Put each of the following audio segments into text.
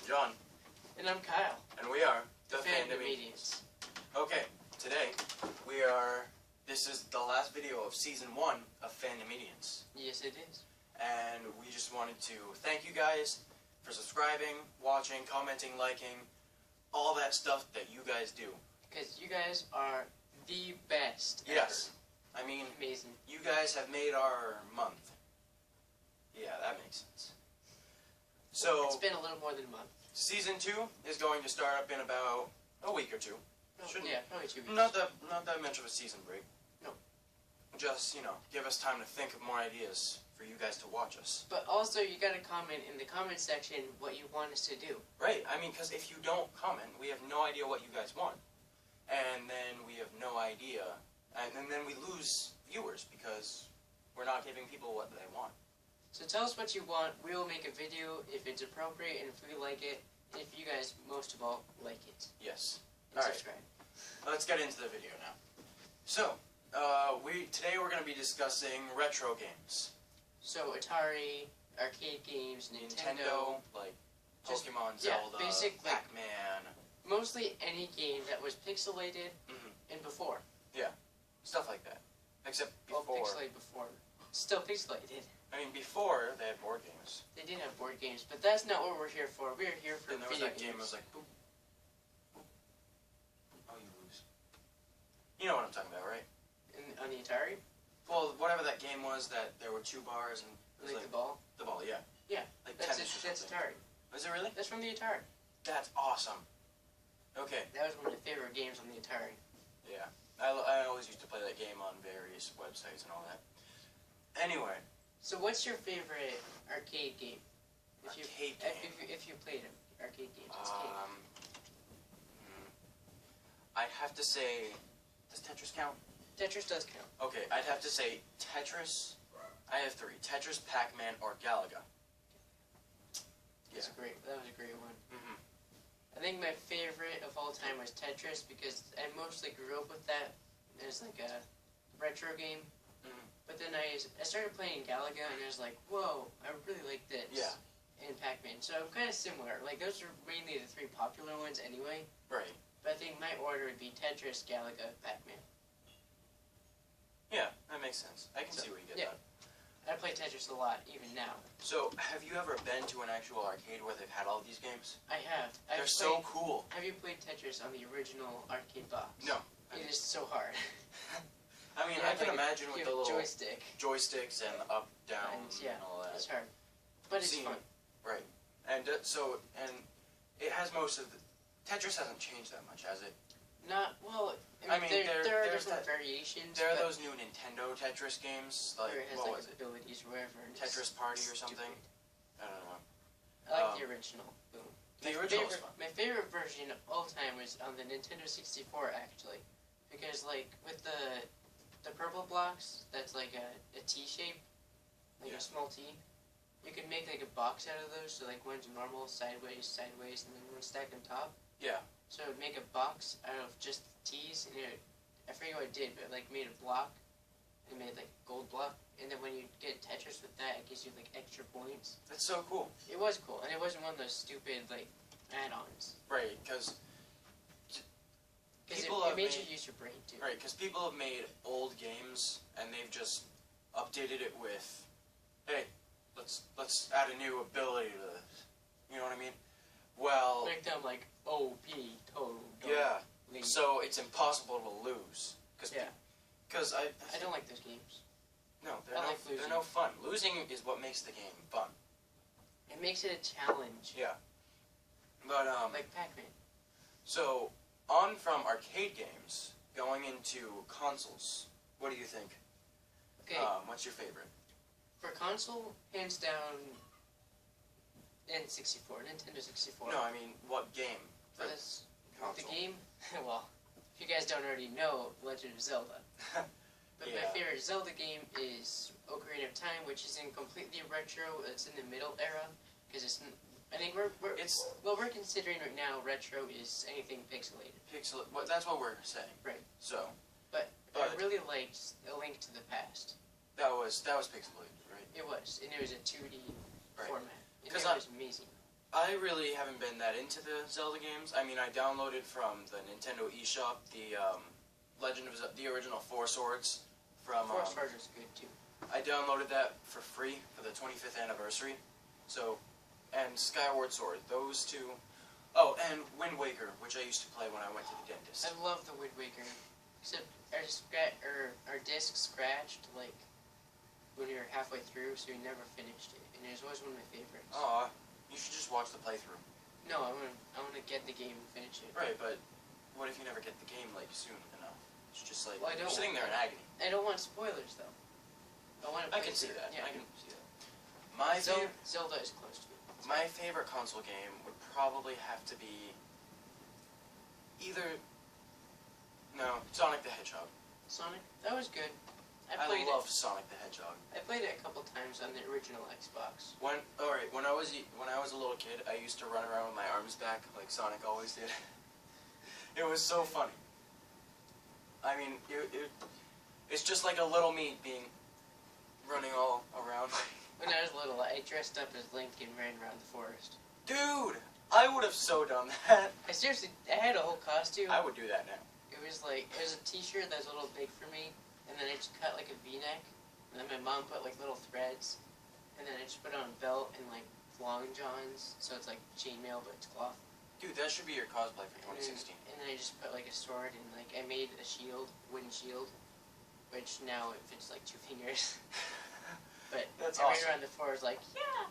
John. And I'm Kyle. And we are the Fandomedians. Okay, today this is the last video of Season 1 of Fandomedians. Yes, it is. And we just wanted to thank you guys for subscribing, watching, commenting, liking, all that stuff that you guys do. Because you guys are the best Yes. I mean, amazing. You guys have made our month. Yeah, that makes sense. So, it's been a little more than a month. Season 2 is going to start up in about a week or two. Yeah, probably 2 weeks. Not that much of a season break. No. Just, give us time to think of more ideas for you guys to watch us. But also, you gotta comment in the comment section what you want us to do. Right. I mean, because if you don't comment, we have no idea what you guys want. And then we have no idea. And then we lose viewers because we're not giving people what they want. So tell us what you want. We will make a video if it's appropriate and if we like it. And if you guys, most of all, like it. Yes. And subscribe. Let's get into the video now. So, today we're going to be discussing retro games. So Atari, arcade games, Nintendo, like Pokemon, Zelda, basic, Pac-Man. Mostly any game that was pixelated and before. Yeah, stuff like that. Except before. Well, pixelated before. Still pixelated. I mean, before they had board games. They did have board games, but that's not what we're here for. We're here for and there was video that games. game that was like, boop, boop. Oh, you lose. You know what I'm talking about, right? On the Atari? Well, whatever that game was, that there were 2 bars and it was like the ball? The ball, yeah. Yeah, like that's tennis Atari. Was it really? That's from the Atari. That's awesome. Okay. That was one of my favorite games on the Atari. Yeah. I always used to play that game on various websites and all that. Anyway. So what's your favorite arcade game? Arcade game? If you played arcade games. I'd have to say, does Tetris count? Tetris does count. Okay, I'd have to say Tetris. I have 3. Tetris, Pac-Man, or Galaga. That was a great one. I think my favorite of all time was Tetris because I mostly grew up with that as like a retro game. But then I started playing Galaga and I was like, whoa, I really like this. Yeah. And Pac-Man. So kind of similar. Like those are mainly the 3 popular ones anyway. Right. But I think my order would be Tetris, Galaga, Pac-Man. Yeah, that makes sense. I can see where you get that. I play Tetris a lot, even now. So, have you ever been to an actual arcade where they've had all these games? I have. They're so cool. Have you played Tetris on the original arcade box? No. It is so hard. I mean, I can imagine with the little joysticks and up, down, and all that. It's hard. But it's fun. Right. And and it has most of the... Tetris hasn't changed that much, has it? Not, well, I mean there are different variations. There are those new Nintendo Tetris games, like, what was it? Abilities or whatever. Tetris Party or something? I don't know. I like the original. The original is fun. My favorite version of all time was on the Nintendo 64, actually. Because, like, with the purple blocks, that's like a T shape, like a small T. You can make, like, a box out of those, so, like, one's normal, sideways, and then one stacked on top. Yeah. So I would make a box out of just T's, and I forget what I did, but like made a block, and made like gold block, and then when you get Tetris with that, it gives you like extra points. That's so cool. It was cool, and it wasn't one of those stupid like add-ons. Right, because it made you use your brain too. Right, because people have made old games, and they've just updated it with, hey, let's add a new ability to this. You know what I mean? Well, make them like OP total. Yeah. So it's impossible to lose. Because I don't like those games. No, they're no fun. Losing is what makes the game fun. It makes it a challenge. Yeah. But like Pac-Man. So on from arcade games going into consoles. What do you think? Okay. What's your favorite? For console, hands down. N64, Nintendo 64. No, I mean, what game? For this console. The game? Well, if you guys don't already know, Legend of Zelda. But my favorite Zelda game is Ocarina of Time, which is in completely retro. It's in the middle era, because it's. I think we're considering right now retro is anything pixelated. Well, that's what we're saying. Right. So. But I really liked A Link to the Past. That was pixelated, right? It was, and it was a 2D format. Because it was amazing. I really haven't been that into the Zelda games. I mean, I downloaded from the Nintendo eShop the Legend of the original Four Swords from. Four Swords is good too. I downloaded that for free for the 25th anniversary. So, and Skyward Sword, those two. Oh, and Wind Waker, which I used to play when I went to the dentist. I love the Wind Waker. Except our disc scratched like when we were halfway through, so we never finished it. And it was always one of my favorites. Aw, you should just watch the playthrough. No, I want to get the game and finish it. Right, but what if you never get the game like soon enough? It's just like Well, you're sitting there in agony. I don't want spoilers though. I can see that. Yeah. I can see that. My Zelda is close to it. My favorite console game would probably have to be either Sonic the Hedgehog. Sonic, that was good. I love Sonic the Hedgehog. I played it a couple times on the original Xbox. When I was a little kid, I used to run around with my arms back like Sonic always did. It was so funny. I mean, it's just like a little me running all around. When I was little, I dressed up as Link and ran around the forest. Dude, I would have so done that. I had a whole costume. I would do that now. It was a t-shirt that was a little big for me, and then I just cut like a V-neck, and then my mom put like little threads, and then I just put on a belt and like long johns, so it's like chainmail but it's cloth. Dude, that should be your cosplay for 2016. And then I just put like a sword and like I made a shield, wooden shield, which now it fits like 2 fingers. But that's I ran awesome. around the forest like yeah.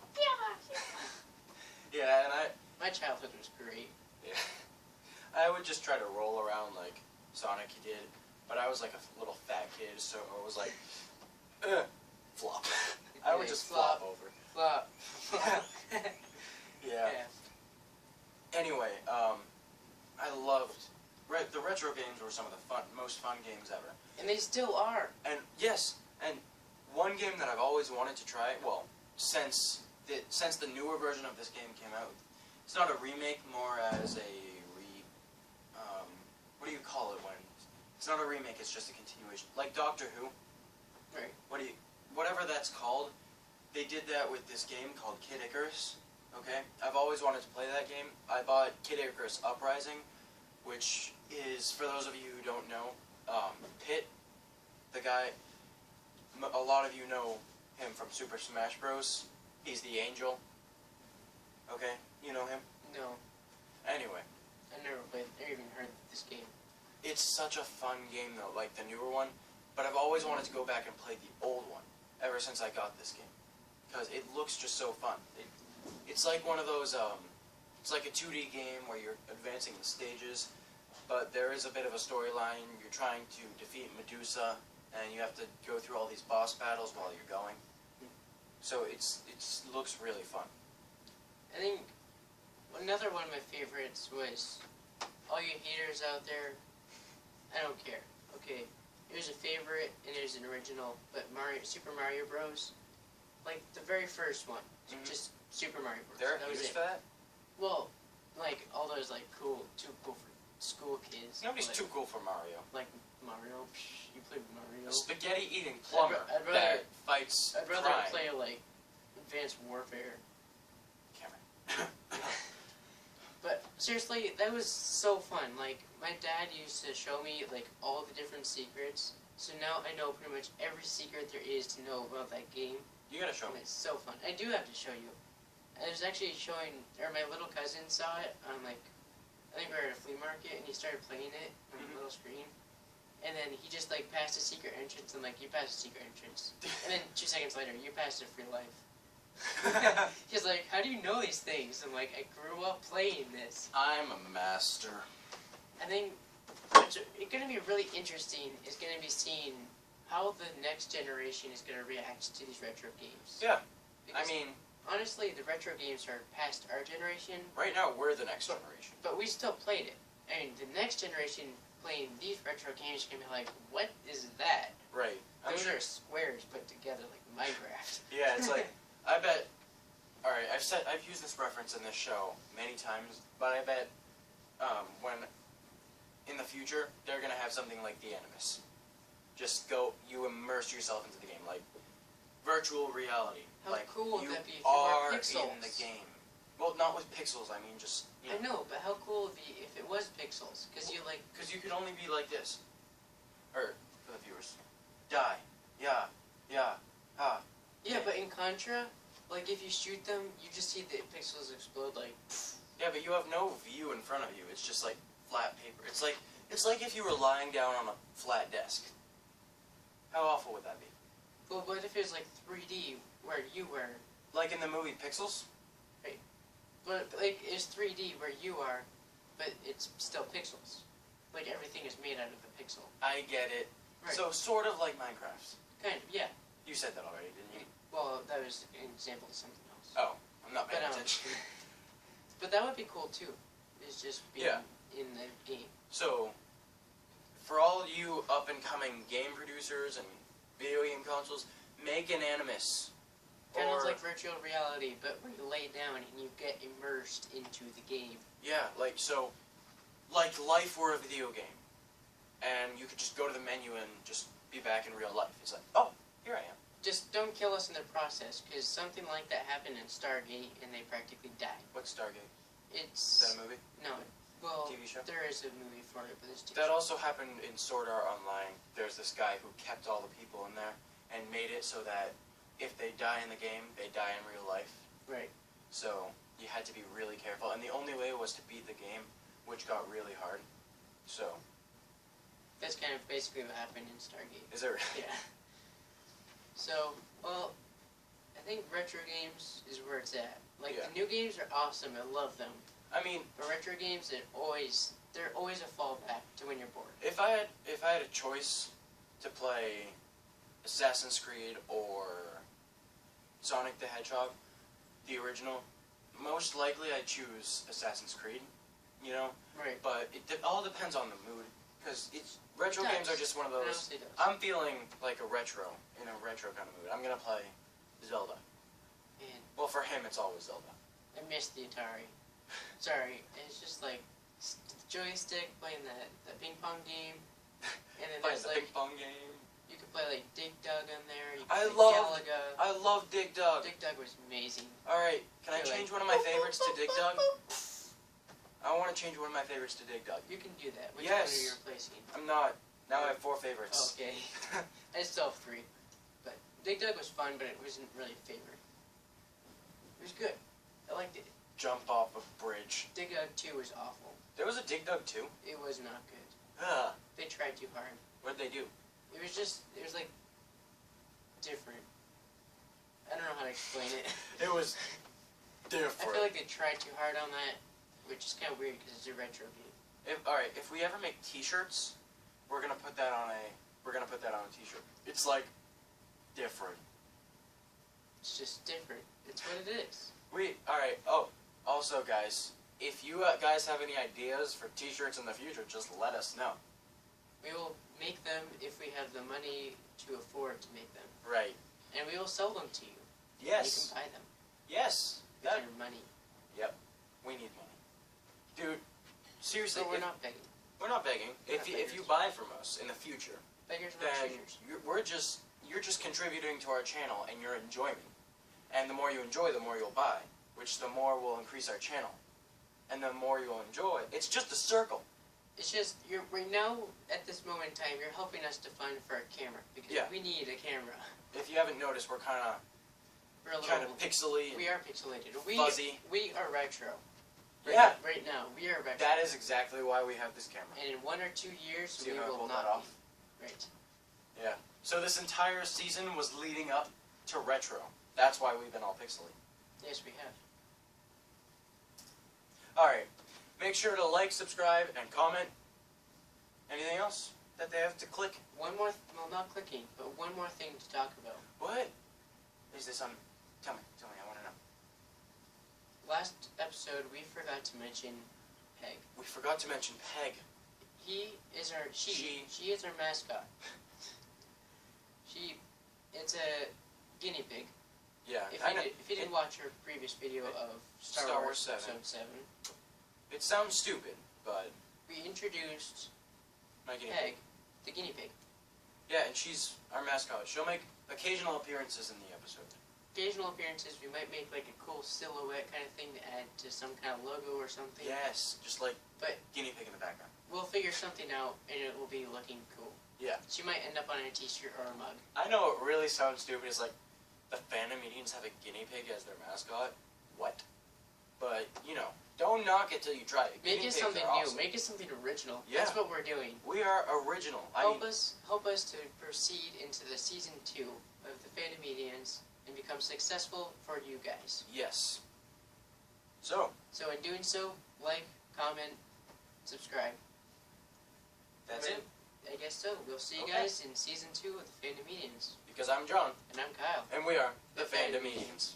Yeah, and My childhood was great. Yeah, I would just try to roll around like Sonic did, but I was like a little fat kid, so I was like, flop. I would just flop over. Flop. Yeah. Anyway, I loved the retro games were some of the most fun games ever. And they still are. And yes, and one game that I've always wanted to try, well, since the newer version of this game came out, it's not a remake, more as a what do you call it when it's not a remake? It's just a continuation, like Doctor Who. Right. Whatever that's called. They did that with this game called Kid Icarus. Okay, I've always wanted to play that game. I bought Kid Icarus Uprising, which is, for those of you who don't know, Pit, the guy. A lot of you know him from Super Smash Bros. He's the angel. Okay, you know him? No. Anyway. I never played, or even heard this game. It's such a fun game though, like the newer one, but I've always wanted to go back and play the old one, ever since I got this game. Because it looks just so fun. It's like one of those, it's like a 2D game where you're advancing the stages, but there is a bit of a storyline. You're trying to defeat Medusa, and you have to go through all these boss battles while you're going. So it looks really fun. I think another one of my favorites was, all you haters out there, I don't care. Okay, here's a favorite and here's an original, but Super Mario Bros. Like the very first one, just Super Mario Bros. There are that was haters it. for that? Well, like all those like too cool for school kids. Nobody's like, too cool for Mario. Like Mario, you play Mario. Spaghetti eating plumber I'd rather, that fights I'd rather crime. play like Advanced Warfare. Cameron. But seriously, that was so fun. Like my dad used to show me like all the different secrets. So now I know pretty much every secret there is to know about that game. You gotta show And me. it's so fun. I do have to show you. I was actually showing, or my little cousin saw it on like, I think we were at a flea market, and he started playing it on the little screen. And then he just like passed a secret entrance, and like, you passed a secret entrance. And then 2 seconds later, you passed a free life. He's like, how do you know these things? I'm like, I grew up playing this. I'm a master. I think what's going to be really interesting is going to be seeing how the next generation is going to react to these retro games. Yeah. Because I mean, honestly, the retro games are past our generation. right now we're the next generation. But we still played it. I mean, the next generation playing these retro games can be like, what is that? Right. Those are squares put together like Minecraft. Yeah, it's like, I bet. All right, I've used this reference in this show many times, but I bet when in the future they're gonna have something like the Animus. Just you immerse yourself into the game, like virtual reality. How like cool would you that be if you are were in pixels? the game. Well, not with pixels. I mean, just. I know, but how cool would it be if it was pixels? Because you like. Because you could only be like this. Or for the viewers, die. Yeah. Yeah. Ha. Yeah, but in Contra, like if you shoot them, you just see the pixels explode like. Yeah, but you have no view in front of you. It's just like flat paper. It's like if you were lying down on a flat desk. How awful would that be? Well, what if it was like 3D where you were? Like in the movie Pixels? Right. But like it's 3D where you are, but it's still pixels. Like everything is made out of the pixel. I get it. Right. So sort of like Minecraft. Kind of, yeah. You said that already, didn't you? Well, that was an example of something else. Oh, I'm not paying But, attention. But that would be cool too. Is just being in the game. So, for all you up-and-coming game producers and video game consoles, make an Animus. Kind of like virtual reality, but where you lay down and you get immersed into the game. Yeah, like life were a video game, and you could just go to the menu and just be back in real life. It's like, oh, here I am. Just don't kill us in the process, because something like that happened in Stargate, and they practically died. What's Stargate? Is that a movie? No. Well, TV show? there is a movie for it, but it's TV That show. also happened in Sword Art Online. There's this guy who kept all the people in there and made it so that if they die in the game, they die in real life. Right. So you had to be really careful, and the only way was to beat the game, which got really hard. So. That's kind of basically what happened in Stargate. Is it? Yeah. So, well, I think retro games is where it's at. Like, the new games are awesome. I love them. I mean, but retro games, they're always a fallback to when you're bored. If I had a choice to play Assassin's Creed or Sonic the Hedgehog, the original, most likely I'd choose Assassin's Creed. You know. Right. But it all depends on the mood, because retro games are just one of those. I'm feeling like a retro, in a retro kind of mood. I'm gonna play Zelda. And well, for him, it's always Zelda. I miss the Atari. Sorry, it's just like joystick playing the ping pong game, and then playing there's the like ping pong game. you could play like Dig Dug on there. You could I play love Dig Dug. Dig Dug was amazing. All right, can I change one of my favorites to Dig Dug? I want to change one of my favorites to Dig Dug. You can do that. Which yes. one are you replacing? I'm not. Now I have 4 favorites. Okay. I still have 3. But Dig Dug was fun, but it wasn't really a favorite. It was good. I liked it. Jump off a bridge. Dig Dug 2 was awful. There was a Dig Dug 2? It was not good. Ugh. They tried too hard. What did they do? It was like different. I don't know how to explain it. It was different. I feel like they tried too hard on that, which is kind of weird because it's a retro game. Alright, if we ever make T-shirts, we're gonna put that on a T-shirt. It's like different. It's just different. It's what it is. Alright. Oh, also, guys, if you guys have any ideas for T-shirts in the future, just let us know. We will make them if we have the money to afford to make them. Right. And we will sell them to you. Yes. You can buy them. Yes. With your money. Yep. We need money. Dude, seriously. But we're not begging. We're not begging. If you buy from us in the future, beggars not then you're just contributing to our channel and your enjoyment. And the more you enjoy, the more you'll buy, which the more will increase our channel. And the more you'll enjoy, it's just a circle. It's just, right now, at this moment in time, you're helping us to fund for a camera. Because we need a camera. If you haven't noticed, we're kind of pixely. We are pixelated. Fuzzy. We are retro. Right now, we are retro. That is exactly why we have this camera. And in 1 or 2 years, we will not off. be. Right. Yeah. So this entire season was leading up to retro. That's why we've been all pixely. Yes, we have. Alright. Make sure to like, subscribe, and comment. Anything else that they have to click? One more, well, not clicking, but one more thing to talk about. What? Is this on? Tell me, I want to know. Last episode, we forgot to mention Peg. We forgot to mention Peg. She is our mascot. It's a guinea pig. Yeah. If you didn't watch our previous video of Star Wars 7. Episode 7. It sounds stupid, but we introduced my guinea Peg, the guinea pig. Yeah, and she's our mascot. She'll make occasional appearances in the episode. occasional appearances, we might make like a cool silhouette kind of thing to add to some kind of logo or something. Yes, just like But guinea pig in the background. we'll figure something out, and it will be looking cool. Yeah. She might end up on a t-shirt or a mug. I know it really sounds stupid. It's like the Fandomedians have a guinea pig as their mascot. What? But, you know, don't knock it till you try it. Make Guinea it pigs something are new. awesome. Make it something original. Yeah. That's what we're doing. We are original. Help us to proceed into the season 2 of the Fandomedians and become successful for you guys. Yes. So in doing so, like, comment, subscribe. that's it. I guess so. We'll see you Okay. guys in season 2 of the Fandomedians. Because I'm John. And I'm Kyle. And we are the Fandomedians.